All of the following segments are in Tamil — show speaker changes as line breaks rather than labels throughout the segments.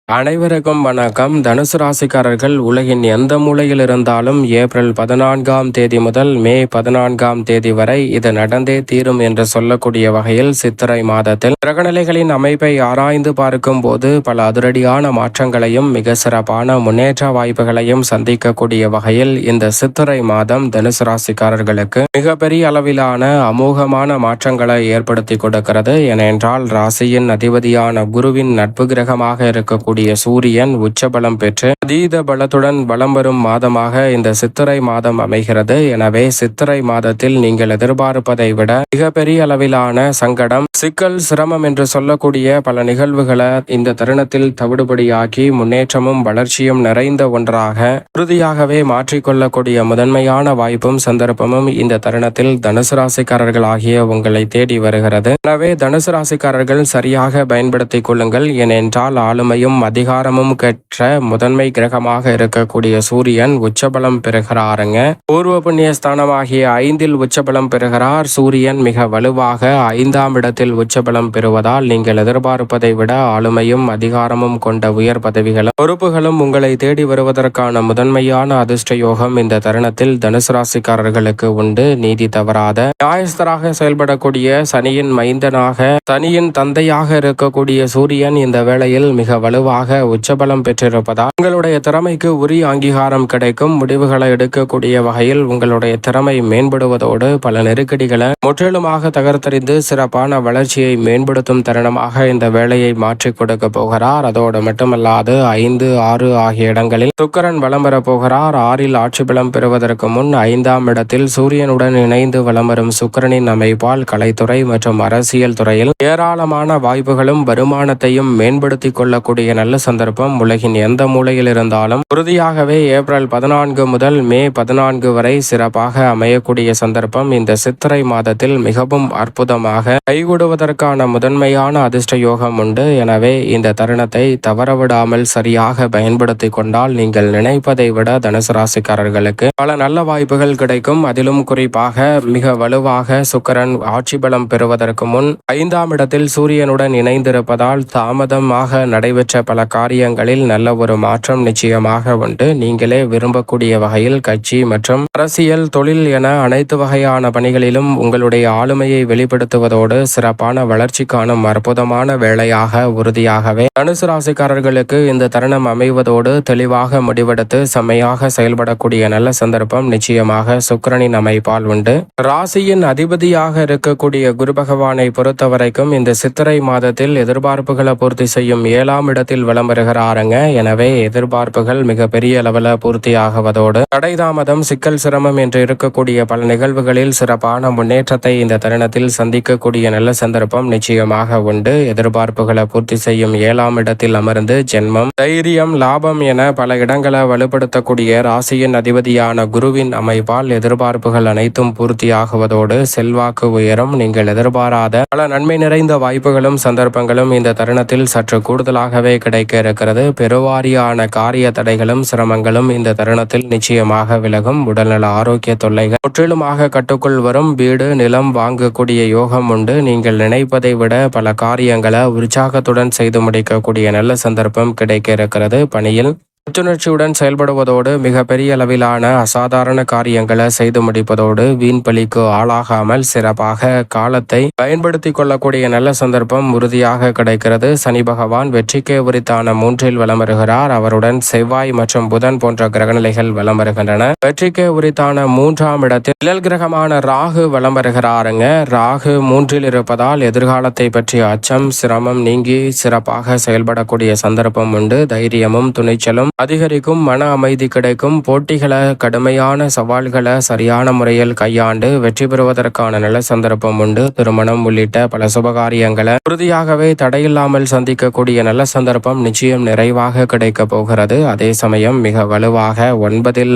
அனைவருக்கும் வணக்கம். தனுசு ராசிக்காரர்கள் உலகின் எந்த மூலையில் இருந்தாலும் ஏப்ரல் 14ஆம் தேதி முதல் மே 14ஆம் தேதி வரை இது நடந்தே தீரும் என்று சொல்லக்கூடிய வகையில் சித்திரை மாதத்தில் கிரகநிலைகளின் அமைப்பை ஆராய்ந்து பார்க்கும் போது பல அதிரடியான மாற்றங்களையும் மிக சிறப்பான முன்னேற்ற வாய்ப்புகளையும் சந்திக்கக்கூடிய வகையில் இந்த சித்திரை மாதம் தனுசு ராசிக்காரர்களுக்கு மிகப்பெரிய அளவிலான அமோகமான மாற்றங்களை ஏற்படுத்தி கொடுக்கிறது. ஏனென்றால் ராசியின் அதிபதியான குருவின் நட்பு கிரகமாக இருக்கக்கூடிய சூரியன் உச்சபலம் பெற்று அதீத பலத்துடன் வலம் வரும் மாதமாக இந்த சித்திரை மாதம் அமைகிறது. எனவே சித்திரை மாதத்தில் நீங்கள் எதிர்பார்ப்பதை விட மிகப்பெரிய அளவிலான சங்கடம், சிக்கல், சிரமம் என்று சொல்லக்கூடிய பல நிகழ்வுகளை இந்த தருணத்தில் தவிடுபடியாக்கி முன்னேற்றமும் வளர்ச்சியும் நிறைந்த ஒன்றாக உறுதியாகவே மாற்றிக்கொள்ளக்கூடிய முதன்மையான வாய்ப்பும் சந்தர்ப்பமும் இந்த தருணத்தில் தனுசு ராசிக்காரர்கள் ஆகிய உங்களை தேடி வருகிறது. எனவே தனுசு ராசிக்காரர்கள் சரியாக பயன்படுத்திக் கொள்ளுங்கள். ஏனென்றால் ஆளுமையும் அதிகாரமும் பெற்ற முதன்மை கிரகமாக இருக்கக்கூடிய சூரியன் உச்சபலம் பெறுகிறாருங்க. பூர்வ புண்ணிய ஸ்தானமாகிய 5இல் உச்சபலம் பெறுகிறார். சூரியன் மிக வலுவாக 5ஆம் இடத்தில் உச்சபலம் பெறுவதால் நீங்கள் எதிர்பார்ப்பதை விட ஆளுமையும் அதிகாரமும் கொண்ட உயர் பதவிகளும் பொறுப்புகளும் உங்களை தேடி வருவதற்கான முதன்மையான அதிர்ஷ்ட யோகம் இந்த தருணத்தில் தனுசு ராசிக்காரர்களுக்கு உண்டு. நீதி தவறாத நியாயஸ்தராக செயல்படக்கூடிய சனியின் மைந்தனாக, சனியின் தந்தையாக இருக்கக்கூடிய சூரியன் இந்த வேளையில் மிக வலுவாக உச்சபலம் பெற்றிருப்பதால் உங்களுடைய திறமைக்கு உரிய அங்கீகாரம் கிடைக்கும். முடிவுகளை எடுக்கக்கூடிய வகையில் உங்களுடைய திறமை மேம்படுவதோடு பல நெருக்கடிகளை முற்றிலுமாக தகர்த்தறிந்து சிறப்பான வளர்ச்சியை மேம்படுத்தும் தருணமாக இந்த வேலையை மாற்றிக் கொடுக்க போகிறார். அதோடு மட்டுமல்லாது 5, 6 ஆகிய இடங்களில் சுக்கிரன் வலம் வர போகிறார். 6இல் ஆட்சி பலம் பெறுவதற்கு முன் 5ஆம் இடத்தில் சூரியனுடன் இணைந்து வலம் வரும் சுக்கிரனின் அமைப்பால் கலைத்துறை மற்றும் அரசியல் துறையில் ஏராளமான வாய்ப்புகளும் வருமானத்தையும் மேம்படுத்திக் கொள்ளக்கூடிய நல்ல சந்தர்ப்பம் உலகின் எந்த மூலையில் இருந்தாலும் உறுதியாகவே ஏப்ரல் 14 முதல் மே 14 வரை சிறப்பாக அமையக்கூடிய சந்தர்ப்பம் இந்த சித்திரை மாதத்தில் மிகவும் அற்புதமாக கைகூடுவதற்கான முதன்மையான அதிர்ஷ்ட யோகம் உண்டு. எனவே இந்த தருணத்தை தவறவிடாமல் சரியாக பயன்படுத்தி கொண்டால் நீங்கள் நினைப்பதை விட தனுசு ராசிக்காரர்களுக்கு பல நல்ல வாய்ப்புகள் கிடைக்கும். அதிலும் குறிப்பாக மிக வலுவாக சுக்கிரன் ஆட்சி பலம் பெறுவதற்கு முன் 5ஆம் இடத்தில் சூரியனுடன் இணைந்திருப்பதால் தாமதமாக நடைபெற்ற பல காரியங்களில் நல்ல ஒரு மாற்றம் நிச்சயமாக உண்டு. நீங்களே விரும்பக்கூடிய வகையில் கட்சி மற்றும் அரசியல், தொழில் என அனைத்து வகையான பணிகளிலும் உங்களுடைய ஆளுமையை வெளிப்படுத்துவதோடு சிறப்பான வளர்ச்சி காணும் அற்புதமான வேளையாக உறுதியாகவே தனுசு ராசிக்காரர்களுக்கு இந்த தருணம் அமைவதோடு தெளிவாக முடிவெடுத்து செம்மையாக செயல்படக்கூடிய நல்ல சந்தர்ப்பம் நிச்சயமாக சுக்கிரனின் அமைப்பால் உண்டு. ராசியின் அதிபதியாக இருக்கக்கூடிய குரு பகவானை பொறுத்தவரைக்கும் இந்த சித்திரை மாதத்தில் எதிர்பார்ப்புகளை பூர்த்தி செய்யும் 7ஆம் இடத்தில் வலம் வருகிறாருங்க. எனவே எதிர்பார்ப்புகள் மிக பெரிய அளவில் பூர்த்தியாகுவதோடு தடை தாமதம், சிக்கல், சிரமம் என்று இருக்கக்கூடிய பல நிகழ்வுகளில் சிறப்பான முன்னேற்றத்தை இந்த தருணத்தில் சந்திக்கக்கூடிய நல்ல சந்தர்ப்பம் நிச்சயமாக உண்டு. எதிர்பார்ப்புகளை பூர்த்தி செய்யும் 7ஆம் இடத்தில் அமர்ந்து ஜென்மம், தைரியம், லாபம் என பல இடங்களை வலுப்படுத்தக்கூடிய ராசியின் அதிபதியான குருவின் அமைப்பால் எதிர்பார்ப்புகள் அனைத்தும் பூர்த்தியாகுவதோடு செல்வாக்கு உயரும். நீங்கள் எதிர்பாராத பல நன்மை நிறைந்த வாய்ப்புகளும் சந்தர்ப்பங்களும் இந்த தருணத்தில் சற்று கூடுதலாகவே கிடைக்க இருக்கிறது. பெருவாரியான காரிய தடைகளும் சிரமங்களும் இந்த தருணத்தில் நிச்சயமாக விலகும். உடல்நல ஆரோக்கிய தொல்லைகள் முற்றிலுமாக கட்டுக்குள் வரும். வீடு, நிலம் வாங்கக்கூடிய யோகம் உண்டு. நீங்கள் நினைப்பதை விட பல காரியங்களை உற்சாகத்துடன் செய்து முடிக்கக்கூடிய நல்ல சந்தர்ப்பம் கிடைக்க இருக்கிறது. பணியில் புத்துணர்ச்சியுடன் செயல்படுவதோடு மிக பெரிய அளவிலான அசாதாரண காரியங்களை செய்து முடிப்பதோடு வீண் பலிக்கு ஆளாகாமல் சிறப்பாக காலத்தை பயன்படுத்தி கொள்ளக்கூடிய நல்ல சந்தர்ப்பம் உறுதியாக கிடைக்கிறது. சனி பகவான் வெற்றிக்கே உரித்தான 3இல் வலம் வருகிறார். அவருடன் செவ்வாய் மற்றும் புதன் போன்ற கிரகநிலைகள் வலம் வருகின்றன. வெற்றிக்கே உரித்தான 3ஆம் இடத்தில் நிழல் கிரகமான ராகு வலம் வருகிறாருங்க. ராகு 3இல் இருப்பதால் எதிர்காலத்தை பற்றிய அச்சம், சிரமம் நீங்கி சிறப்பாக செயல்படக்கூடிய சந்தர்ப்பம் உண்டு. தைரியமும் துணிச்சலும் அதிகரிக்கும். மன அமைதி கிடைக்கும். போட்டிகளை, கடுமையான சவால்களை சரியான முறையில் கையாண்டு வெற்றி பெறுவதற்கான நல்ல சந்தர்ப்பம் உண்டு. திருமணம் உள்ளிட்ட பல சுபகாரியங்களை உறுதியாகவே தடையில்லாமல் சந்திக்கக்கூடிய நல்ல சந்தர்ப்பம் நிச்சயம் நிறைவாக கிடைக்க போகிறது. அதே சமயம் மிக வலுவாக 9இல்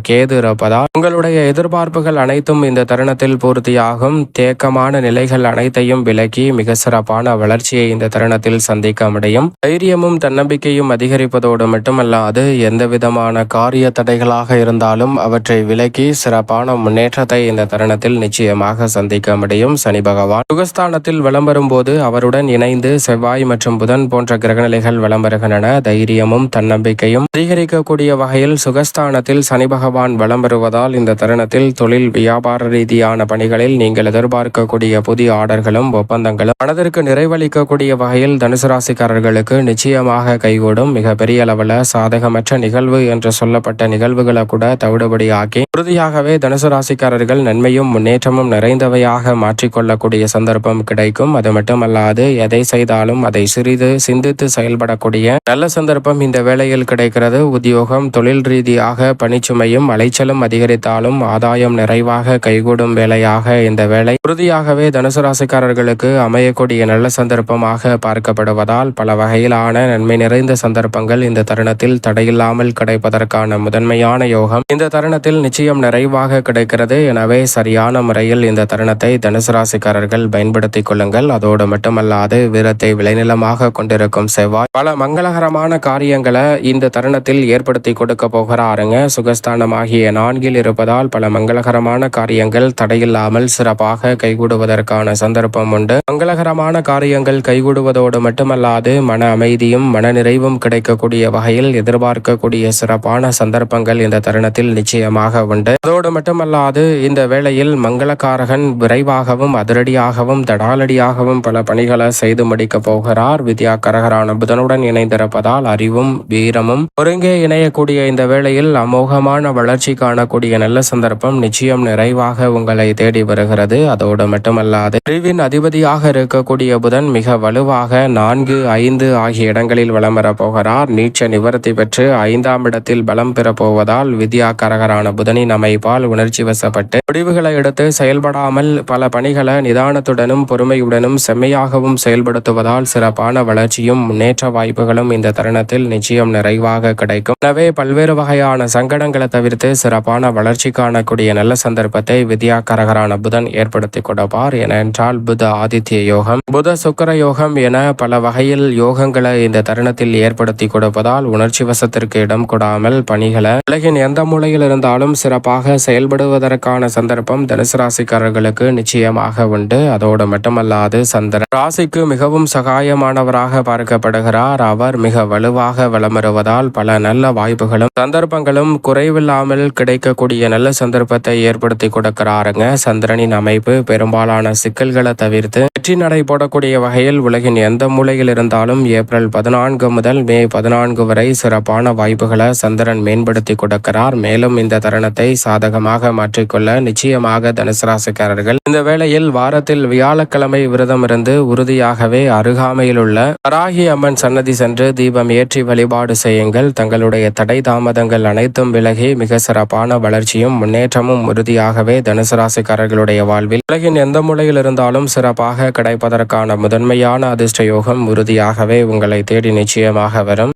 கேது இருப்பதால் உங்களுடைய எதிர்பார்ப்புகள் அனைத்தும் இந்த தருணத்தில் பூர்த்தியாகும். தேக்கமான நிலைகள் அனைத்தையும் விலக்கி மிக சிறப்பான வளர்ச்சியை இந்த தருணத்தில் சந்திக்க முடியும். தைரியமும் தன்னம்பிக்கையும் அதிகரிப்பதோடு மட்டுமல்ல மட்டுமல்லாது எந்த விதமான காரிய தடைகளாக இருந்தாலும் அவற்றை விலக்கி சிறப்பான முன்னேற்றத்தை இந்த தருணத்தில் நிச்சயமாக சந்திக்க முடியும். சனி பகவான் சுகஸ்தானத்தில் வலம் வரும்போது அவருடன் இணைந்து செவ்வாய் மற்றும் புதன் போன்ற கிரகநிலைகள் வலம் வருகின்றன. தைரியமும் தன்னம்பிக்கையும் அதிகரிக்கக்கூடிய வகையில் சுகஸ்தானத்தில் சனி பகவான் வலம் வருவதால் இந்த தருணத்தில் தொழில் வியாபார ரீதியான பணிகளில் நீங்கள் எதிர்பார்க்கக்கூடிய புதிய ஆர்டர்களும் ஒப்பந்தங்களும் மனதிற்கு நிறைவளிக்கக்கூடிய வகையில் தனுசு ராசிக்காரர்களுக்கு நிச்சயமாக கைகூடும். மிகப்பெரிய அளவில் சாதகமற்ற நிகழ்வு என்று சொல்லப்பட்ட நிகழ்வுகளை கூட தவிடுபடி ஆக்கி உறுதியாகவே தனுசு ராசிக்காரர்கள் நன்மையும் முன்னேற்றமும் நிறைந்தவையாக மாற்றிக்கொள்ளக்கூடிய சந்தர்ப்பம் கிடைக்கும். அது மட்டுமல்லாது எதை செய்தாலும் அதை சிறிது சிந்தித்து செயல்படக்கூடிய நல்ல சந்தர்ப்பம் இந்த வேளையில் கிடைக்கிறது. உத்தியோகம் தொழில் ரீதியாக பணிச்சுமையும் அலைச்சலும் அதிகரித்தாலும் ஆதாயம் நிறைவாக கைகூடும் வேலையாக இந்த வேலை உறுதியாகவே தனுசு ராசிக்காரர்களுக்கு அமையக்கூடிய நல்ல சந்தர்ப்பமாக பார்க்கப்படுவதால் பல வகையிலான நன்மை நிறைந்த சந்தர்ப்பங்கள் இந்த தருணத்தில் தடையில்லாமல் கிடைப்பதற்கான முதன்மையான யோகம் இந்த தருணத்தில் நிச்சயம் நிறைவாக கிடைக்கிறது. எனவே சரியான முறையில் இந்த தருணத்தை தனுசு ராசிக்காரர்கள் பயன்படுத்திக் கொள்ளுங்கள். அதோடு மட்டுமல்லாது வீரத்தை விளைநிலமாக கொண்டிருக்கும் செவ்வாய் பல மங்களகரமான காரியங்களை இந்த தருணத்தில் ஏற்படுத்தி கொடுக்க போகிறாருங்க. சுகஸ்தானமாகிய 4 இருப்பதால் பல மங்களகரமான காரியங்கள் தடையில்லாமல் சிறப்பாக கைகூடுவதற்கான சந்தர்ப்பம் உண்டு. மங்களகரமான காரியங்கள் கைகூடுவதோடு மட்டுமல்லாது மன அமைதியும் மன நிறைவும் கிடைக்கக்கூடிய வகையில் எதிர்பார்க்கக்கூடிய சிறப்பான சந்தர்ப்பங்கள் இந்த தருணத்தில் நிச்சயமாக உண்டு. அதோடு மட்டுமல்லாது இந்த வேளையில் மங்களகாரகன் விரைவாகவும் அதிரடியாகவும் தடாலடியாகவும் பல பணிகளை செய்து முடிக்க போகிறார். வித்யாகரகரான புதனுடன் இணைந்திருப்பதால் அறிவும் வீரமும் ஒருங்கே இணையக்கூடிய இந்த வேளையில் அமோகமான வளர்ச்சி காணக்கூடிய நல்ல சந்தர்ப்பம் நிச்சயம் நிறைவாக உங்களை தேடி வருகிறது. அதோடு மட்டுமல்லாது அறிவின் அதிபதியாக இருக்கக்கூடிய புதன் மிக வலுவாக 4, 5 ஆகிய இடங்களில் வலம் வரப்போகிறார். நீச்ச நிவர்த்தி பெற்று 5ஆம் இடத்தில் பலம் பெறப்போவதால் வித்யாகரகரான புதனின் அமைப்பால் உணர்ச்சி வசப்பட்டு முடிவுகளை எடுத்து செயல்படாமல் பல பணிகளை நிதானத்துடனும் பொறுமையுடனும் செம்மையாகவும் செயல்படுத்துவதால் சிறப்பான வளர்ச்சியும் முன்னேற்ற வாய்ப்புகளும் இந்த தருணத்தில் நிச்சயம் நிறைவாக கிடைக்கும். எனவே பல்வேறு வகையான சங்கடங்களை தவிர்த்து சிறப்பான வளர்ச்சி காணக்கூடிய நல்ல சந்தர்ப்பத்தை வித்யாகரகரான புதன் ஏற்படுத்தி கொடுப்பார். ஏனென்றால் புத ஆதித்ய யோகம் புத சுக்கர யோகம் என பல வகையில் யோகங்களை இந்த தருணத்தில் ஏற்படுத்தி கொடுப்பதால் உணர்ச்சி வசத்திற்கு இடம் கொடாமல் பணிகளை உலகின் எந்த மூலையில் இருந்தாலும் சிறப்பாக செயல்படுவதற்கான சந்தர்ப்பம் தனுசு ராசிக்காரர்களுக்கு நிச்சயமாக உண்டு. அதோடு மட்டுமல்லாது சந்திரன் ராசிக்கு மிகவும் சகாயமானவராக பார்க்கப்படுகிறார். அவர் மிக வலுவாக வலம் வருவதால் பல நல்ல வாய்ப்புகளும் சந்தர்ப்பங்களும் குறைவில்லாமல் கிடைக்கக்கூடிய நல்ல சந்தர்ப்பத்தை ஏற்படுத்தி கொடுக்கிறாருங்க. சந்திரனின் அமைப்பு பெரும்பாலான சிக்கல்களை தவிர்த்து வெற்றி நடை போடக்கூடிய வகையில் உலகின் எந்த மூலையில் இருந்தாலும் ஏப்ரல் 14 முதல் மே 14 வரை சிறப்பான வாய்ப்புகளை சந்திரன் மேம்படுத்தி கொடுக்கிறார். மேலும் இந்த தருணத்தை சாதகமாக மாற்றிக்கொள்ள நிச்சயமாக தனுசு ராசிக்காரர்கள் இந்த வேளையில் வாரத்தில் வியாழக்கிழமை விரதம் இருந்து உறுதியாகவே அருகாமையில் உள்ள வராகி அம்மன் சன்னதி சென்று தீபம் ஏற்றி வழிபாடு செய்யுங்கள். தங்களுடைய தடை தாமதங்கள் அனைத்தும் விலகி மிக சிறப்பான வளர்ச்சியும் முன்னேற்றமும் உறுதியாகவே தனுசு ராசிக்காரர்களுடைய வாழ்வில் உலகின் எந்த மூலையில் இருந்தாலும் சிறப்பாக கிடைப்பதற்கான முதன்மையான அதிர்ஷ்ட யோகம் உறுதியாகவே உங்களை தேடி நிச்சயமாக வரும்.